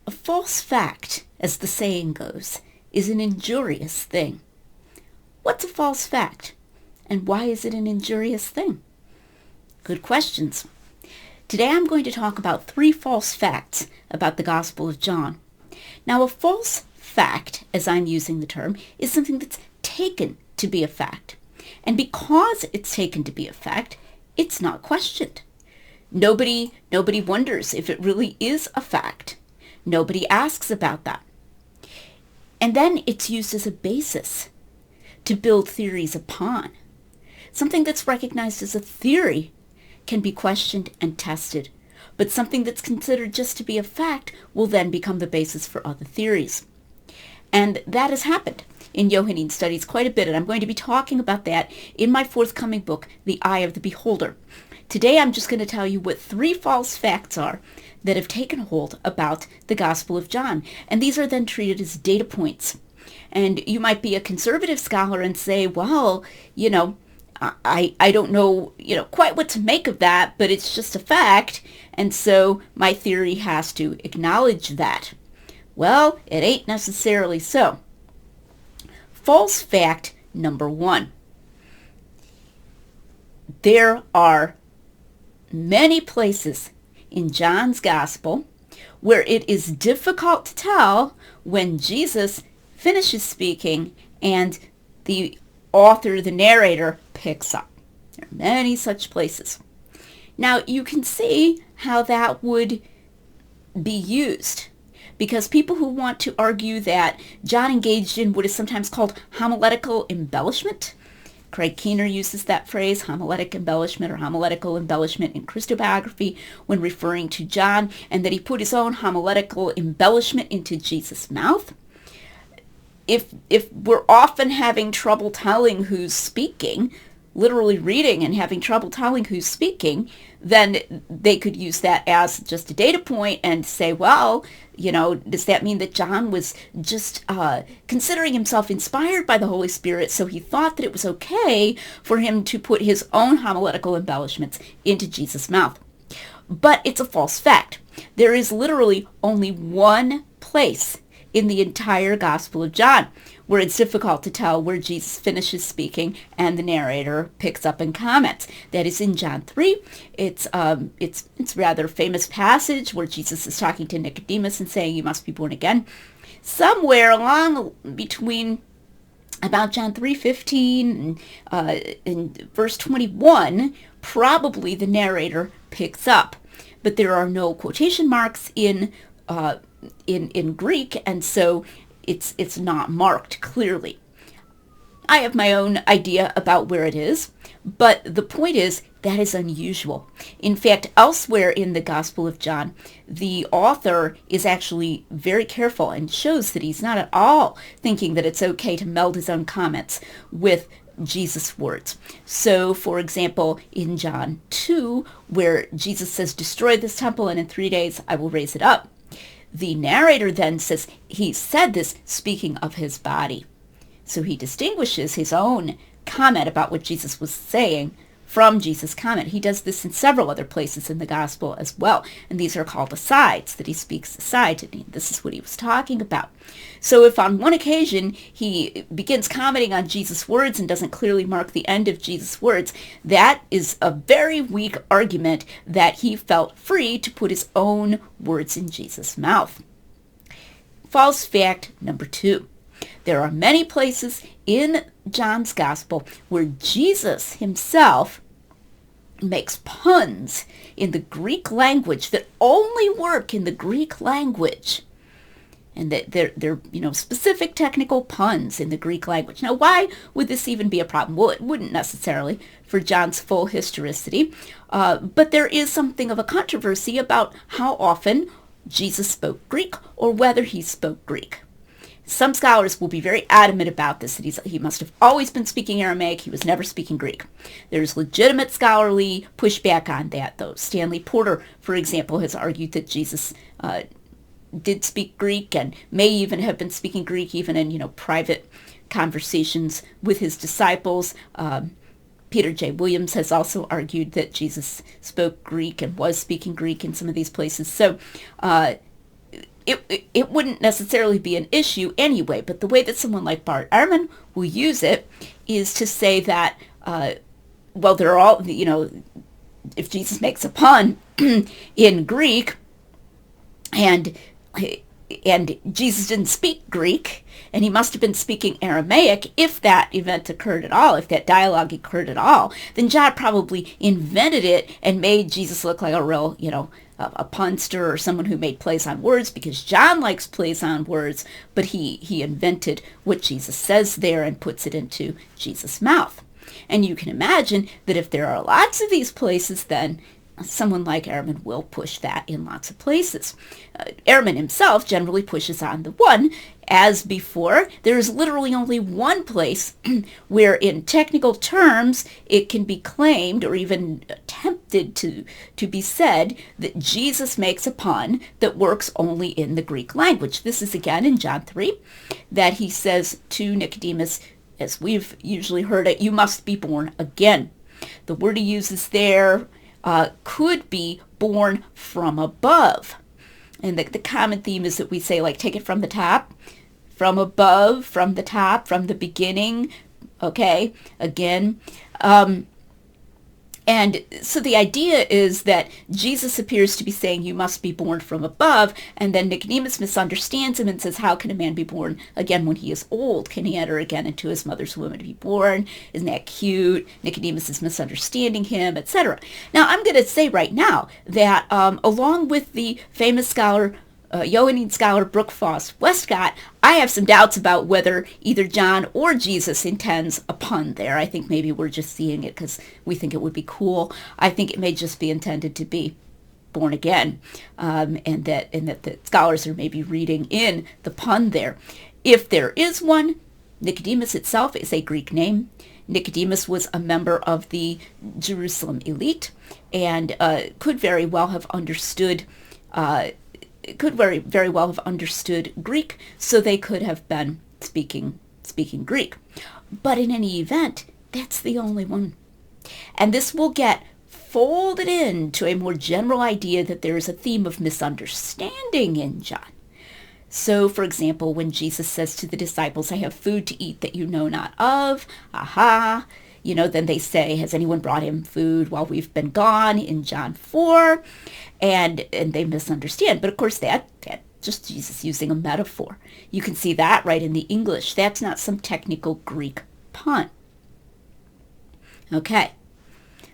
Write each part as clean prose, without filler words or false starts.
A false fact, as the saying goes, is an injurious thing. What's a false fact? And why is it an injurious thing? Good questions. Today I'm going to talk about 3 false facts about the Gospel of John. Now, a false fact, as I'm using the term, is something that's taken to be a fact. And because it's taken to be a fact, it's not questioned. Nobody wonders if it really is a fact. Nobody asks about that. And then it's used as a basis to build theories upon. Something that's recognized as a theory can be questioned and tested, but something that's considered just to be a fact will then become the basis for other theories. And that has happened in Johannine studies quite a bit, and I'm going to be talking about that in my forthcoming book, The Eye of the Beholder. Today I'm just going to tell you what 3 false facts are that have taken hold about the Gospel of John, and these are then treated as data points. And you might be a conservative scholar and say, well, I don't know, quite what to make of that, but it's just a fact, and so my theory has to acknowledge that. Well, it ain't necessarily so. False fact number 1. There are many places in John's Gospel where it is difficult to tell when Jesus finishes speaking and the author, the narrator, picks up. There are many such places. Now, you can see how that would be used, because people who want to argue that John engaged in what is sometimes called homiletical embellishment. Craig Keener uses that phrase, homiletic embellishment or homiletical embellishment in Christobiography when referring to John, and that he put his own homiletical embellishment into Jesus' mouth. If we're often having trouble telling who's speaking, literally reading and having trouble telling who's speaking, then they could use that as just a data point and say, well, does that mean that John was just considering himself inspired by the Holy Spirit, so he thought that it was okay for him to put his own homiletical embellishments into Jesus' mouth? But it's a false fact. There is literally only one place in the entire Gospel of John where it's difficult to tell where Jesus finishes speaking and the narrator picks up and comments. That is in John 3. It's rather famous passage where Jesus is talking to Nicodemus and saying, you must be born again. Somewhere along between about John 3:15 and verse 21, probably the narrator picks up. But there are no quotation marks in Greek, and so it's not marked clearly. I have my own idea about where it is, but the point is that is unusual. In fact, elsewhere in the Gospel of John, the author is actually very careful and shows that he's not at all thinking that it's okay to meld his own comments with Jesus' words. So, for example, in John 2, where Jesus says, destroy this temple and in 3 days I will raise it up, the narrator then says he said this speaking of his body. So he distinguishes his own comment about what Jesus was saying from Jesus' comment. He does this in several other places in the gospel as well. And these are called asides, that he speaks aside. And this is what he was talking about. So if on one occasion he begins commenting on Jesus' words and doesn't clearly mark the end of Jesus' words, that is a very weak argument that he felt free to put his own words in Jesus' mouth. False fact number 2. There are many places in John's Gospel where Jesus himself makes puns in the Greek language that only work in the Greek language. And that they're specific technical puns in the Greek language. Now, why would this even be a problem? Well, it wouldn't necessarily for John's full historicity, but there is something of a controversy about how often Jesus spoke Greek or whether he spoke Greek. Some scholars will be very adamant about this, that he must have always been speaking Aramaic. He was never speaking Greek. There's legitimate scholarly pushback on that, though. Stanley Porter, for example, has argued that Jesus did speak Greek and may even have been speaking Greek even in, private conversations with his disciples. Peter J. Williams has also argued that Jesus spoke Greek and was speaking Greek in some of these places. So it wouldn't necessarily be an issue anyway, but the way that someone like Bart Ehrman will use it is to say that, well, they're all, if Jesus makes a pun in Greek, and Jesus didn't speak Greek, and he must have been speaking Aramaic if that event occurred at all, if that dialogue occurred at all, then John probably invented it and made Jesus look like a real, a punster or someone who made plays on words, because John likes plays on words, but he invented what Jesus says there and puts it into Jesus' mouth. And you can imagine that if there are lots of these places, then someone like Ehrman will push that in lots of places. Ehrman himself generally pushes on the one. As before, there is literally only one place where in technical terms it can be claimed or even attempted to be said that Jesus makes a pun that works only in the Greek language. This is again in John 3, that he says to Nicodemus, as we've usually heard it, you must be born again. The word he uses there could be born from above. And the common theme is that we say, like, take it from the top, from above, from the top, from the beginning, okay, again. And so the idea is that Jesus appears to be saying you must be born from above, and then Nicodemus misunderstands him and says, how can a man be born again when he is old? Can he enter again into his mother's womb and be born? Isn't that cute? Nicodemus is misunderstanding him, etc. Now, I'm going to say right now that along with the famous scholar, Johannine scholar Brooke Foss Westcott, I have some doubts about whether either John or Jesus intends a pun there. I think maybe we're just seeing it because we think it would be cool. I think it may just be intended to be born again, and that the scholars are maybe reading in the pun there. If there is one, Nicodemus itself is a Greek name. Nicodemus was a member of the Jerusalem elite and could very well have understood Greek, so they could have been speaking Greek. But in any event, that's the only one. And this will get folded into a more general idea that there is a theme of misunderstanding in John. So, for example, when Jesus says to the disciples, I have food to eat that you know not of, then they say, has anyone brought him food while we've been gone, in John 4? And they misunderstand. But of course, that just Jesus using a metaphor. You can see that right in the English. That's not some technical Greek pun. Okay.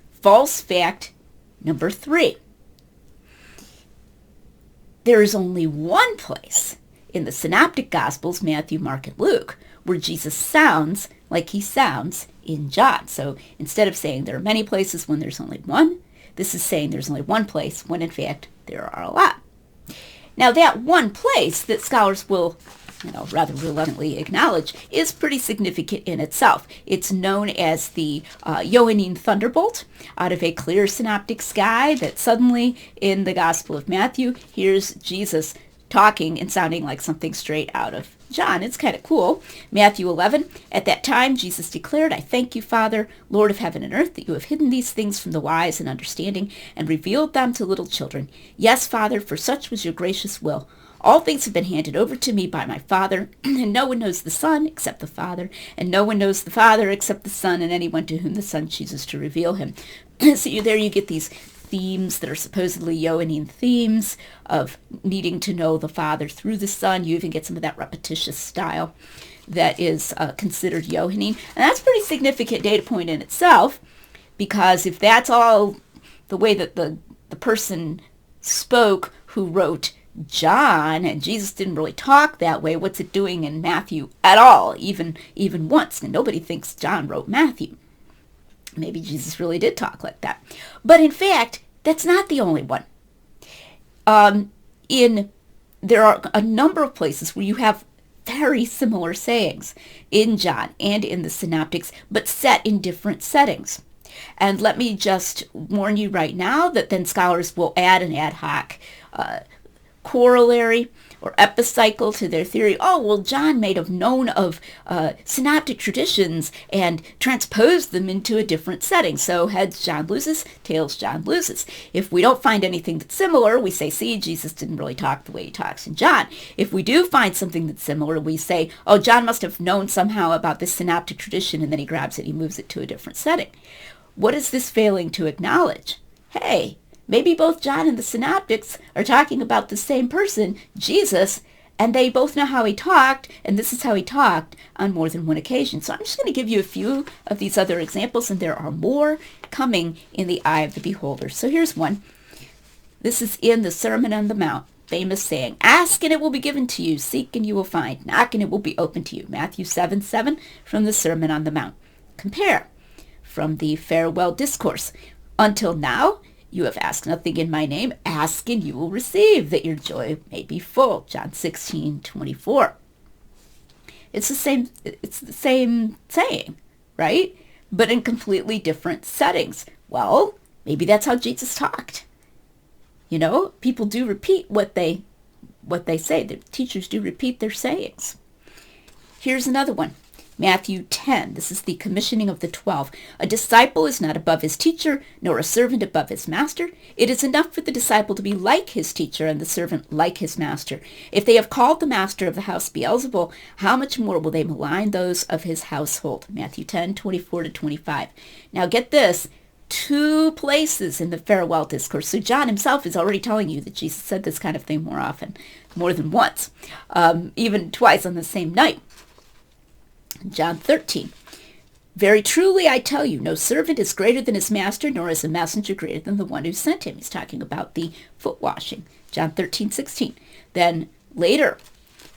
False fact number 3. There is only one place in the Synoptic Gospels, Matthew, Mark, and Luke, where Jesus sounds like he sounds in John. So instead of saying there are many places when there's only one, this is saying there's only one place when in fact there are a lot. Now that one place that scholars will, rather reluctantly acknowledge is pretty significant in itself. It's known as the Johannine thunderbolt out of a clear synoptic sky, that suddenly in the Gospel of Matthew, here's Jesus talking and sounding like something straight out of John. It's kind of cool. Matthew 11, at that time Jesus declared, I thank you, Father, Lord of heaven and earth, that you have hidden these things from the wise and understanding and revealed them to little children. Yes, Father, for such was your gracious will. All things have been handed over to me by my Father, and no one knows the Son except the Father, and no one knows the Father except the Son, and anyone to whom the Son chooses to reveal him. So there you get these themes that are supposedly Johannine themes of needing to know the Father through the Son. You even get some of that repetitious style that is considered Johannine. And that's a pretty significant data point in itself, because if that's all the way that the person spoke who wrote John, and Jesus didn't really talk that way, what's it doing in Matthew at all, even once? And nobody thinks John wrote Matthew. Maybe Jesus really did talk like that. But in fact, that's not the only one. There are a number of places where you have very similar sayings in John and in the Synoptics, but set in different settings. And let me just warn you right now that then scholars will add an ad hoc corollary or epicycle to their theory. Oh, well, John may have known of synoptic traditions and transposed them into a different setting. So heads, John loses, tails, John loses. If we don't find anything that's similar, we say, see, Jesus didn't really talk the way he talks in John. If we do find something that's similar, we say, oh, John must have known somehow about this synoptic tradition, and then he grabs it, he moves it to a different setting. What is this failing to acknowledge? Hey, maybe both John and the Synoptics are talking about the same person, Jesus, and they both know how he talked, and this is how he talked on more than one occasion. So I'm just going to give you a few of these other examples, and there are more coming in the eye of the beholder. So here's one. This is in the Sermon on the Mount, famous saying, ask and it will be given to you, seek and you will find, knock and it will be open to you. Matthew 7:7 from the Sermon on the Mount. Compare from the Farewell Discourse. Until now, you have asked nothing in my name. Ask and you will receive, that your joy may be full. John 16:24. It's the same saying, right? But in completely different settings. Well, maybe that's how Jesus talked. You know, people do repeat what they say. The teachers do repeat their sayings. Here's another one. Matthew 10, this is the commissioning of the 12. A disciple is not above his teacher, nor a servant above his master. It is enough for the disciple to be like his teacher and the servant like his master. If they have called the master of the house Beelzebul, how much more will they malign those of his household? Matthew 10:24-25. Now get this, 2 places in the Farewell Discourse. So John himself is already telling you that Jesus said this kind of thing more often, more than once, even twice on the same night. John 13. Very truly I tell you, no servant is greater than his master, nor is a messenger greater than the one who sent him. He's talking about the foot washing. John 13:16. Then later,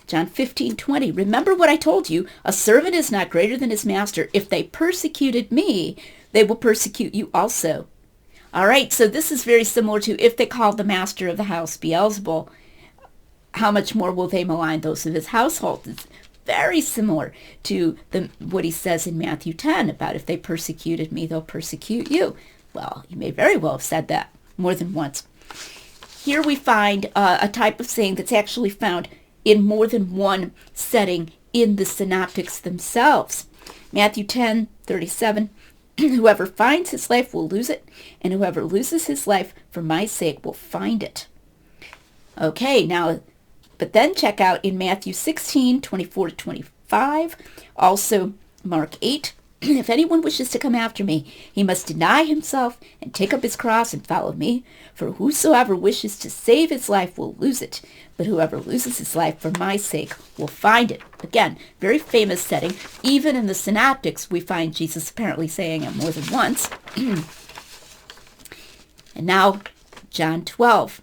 John 15:20. Remember what I told you, a servant is not greater than his master. If they persecuted me, they will persecute you also. All right, so this is very similar to if they called the master of the house Beelzebul, how much more will they malign those of his household? It's very similar to what he says in Matthew 10 about if they persecuted me, they'll persecute you. Well, he may very well have said that more than once. Here we find a type of saying that's actually found in more than one setting in the Synoptics themselves. Matthew 10:37. Whoever finds his life will lose it, and whoever loses his life for my sake will find it. Okay, now, but then check out in Matthew 16:24-25, also Mark 8, if anyone wishes to come after me, he must deny himself and take up his cross and follow me. For whosoever wishes to save his life will lose it, but whoever loses his life for my sake will find it. Again, very famous setting. Even in the Synoptics, we find Jesus apparently saying it more than once. And now, John 12.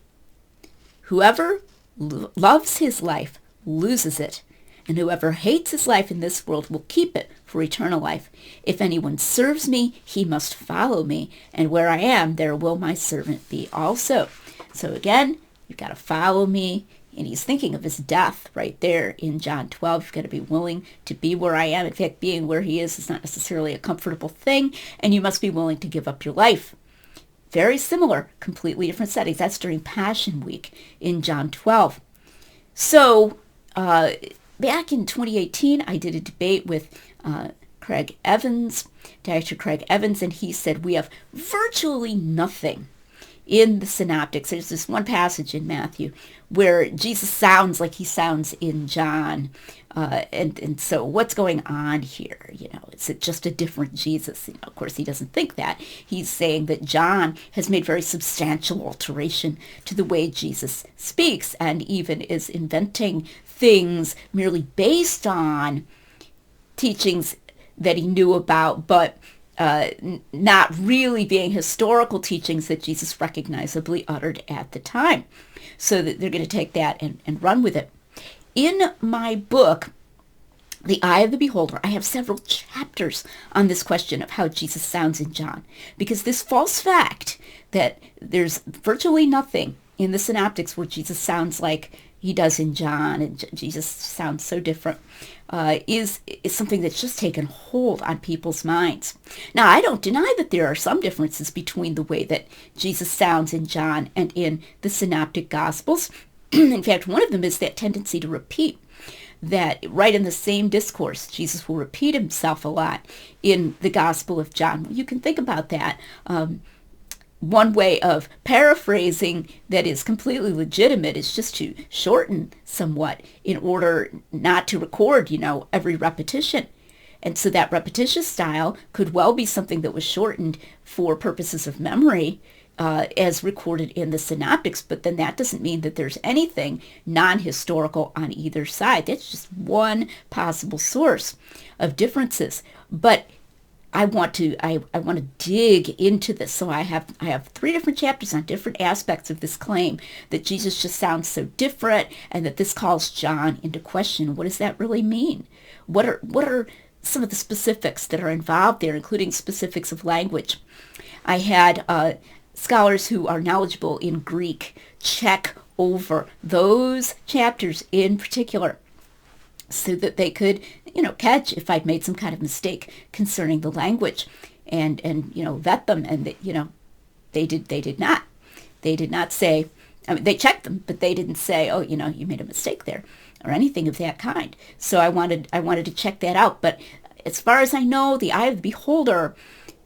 Whoever loves his life loses it, and whoever hates his life in this world will keep it for eternal life. If anyone serves me, he must follow me, and where I am, there will my servant be also. So again, you've got to follow me, and he's thinking of his death right there in John 12. You've got to be willing to be where I am. In fact, being where he is not necessarily a comfortable thing, and you must be willing to give up your life. Very similar, completely different settings. That's during Passion Week in John 12. So, back in 2018, I did a debate with Craig Evans, Dr. Craig Evans, and he said we have virtually nothing in the Synoptics. There's this one passage in Matthew where Jesus sounds like he sounds in John. And so what's going on here? You know, is it just a different Jesus? You know, of course, he doesn't think that. He's saying that John has made very substantial alteration to the way Jesus speaks and even is inventing things merely based on teachings that he knew about, but not really being historical teachings that Jesus recognizably uttered at the time. So that they're going to take that and run with it. In my book, The Eye of the Beholder, I have several chapters on this question of how Jesus sounds in John. Because this false fact that there's virtually nothing in the Synoptics where Jesus sounds like he does in John, and Jesus sounds so different, is something that's just taken hold on people's minds. Now, I don't deny that there are some differences between the way that Jesus sounds in John and in the Synoptic Gospels. In fact, one of them is that tendency to repeat, that right in the same discourse, Jesus will repeat himself a lot in the Gospel of John. You can think about that. One way of paraphrasing that is completely legitimate is just to shorten somewhat in order not to record, every repetition. And so that repetitious style could well be something that was shortened for purposes of memory, as recorded in the Synoptics, but then that doesn't mean that there's anything non-historical on either side. That's just one possible source of differences. But I want to dig into this. So I have 3 different chapters on different aspects of this claim that Jesus just sounds so different, and that this calls John into question. What does that really mean? What are some of the specifics that are involved there, including specifics of language? I had scholars who are knowledgeable in Greek check over those chapters in particular, so that they could, catch if I'd made some kind of mistake concerning the language, and vet them. And they did not. They did not say. I mean, they checked them, but they didn't say, "Oh, you made a mistake there," or anything of that kind. So I wanted to check that out. But as far as I know, the Eye of the Beholder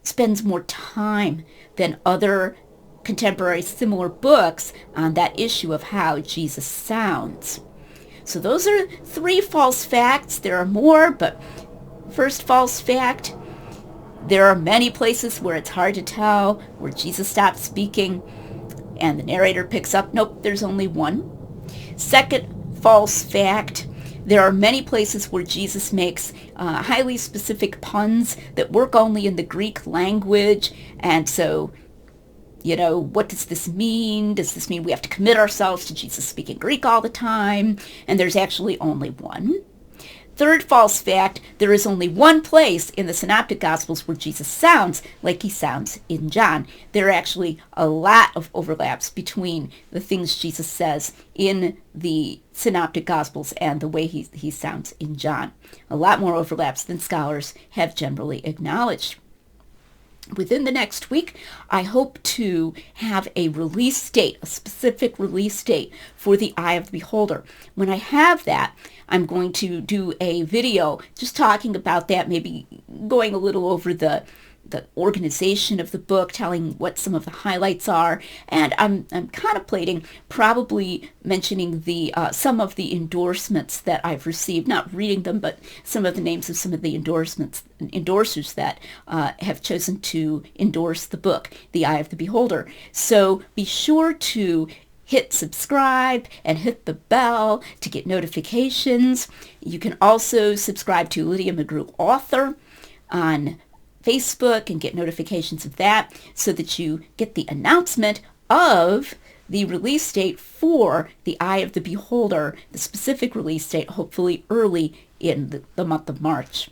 spends more time than other contemporary similar books on that issue of how Jesus sounds. So those are 3 false facts. There are more, but first false fact, there are many places where it's hard to tell where Jesus stops speaking and the narrator picks up. Nope, there's only one. Second false fact, there are many places where Jesus makes highly specific puns that work only in the Greek language, and so what does this mean? Does this mean we have to commit ourselves to Jesus speaking Greek all the time? And there's actually only one. Third false fact, there is only one place in the Synoptic Gospels where Jesus sounds like he sounds in John. There are actually a lot of overlaps between the things Jesus says in the Synoptic Gospels and the way he sounds in John. A lot more overlaps than scholars have generally acknowledged. Within the next week, I hope to have a release date, a specific release date for the Eye of the Beholder. When I have that, I'm going to do a video just talking about that, maybe going a little over the organization of the book, telling what some of the highlights are, and I'm contemplating probably mentioning the some of the endorsements that I've received, not reading them, but some of the names of some of the endorsers that have chosen to endorse the book, The Eye of the Beholder. So be sure to hit subscribe and hit the bell to get notifications. You can also subscribe to Lydia McGrew Author on Facebook and get notifications of that, so that you get the announcement of the release date for The Eye of the Beholder, the specific release date, hopefully early in the month of March.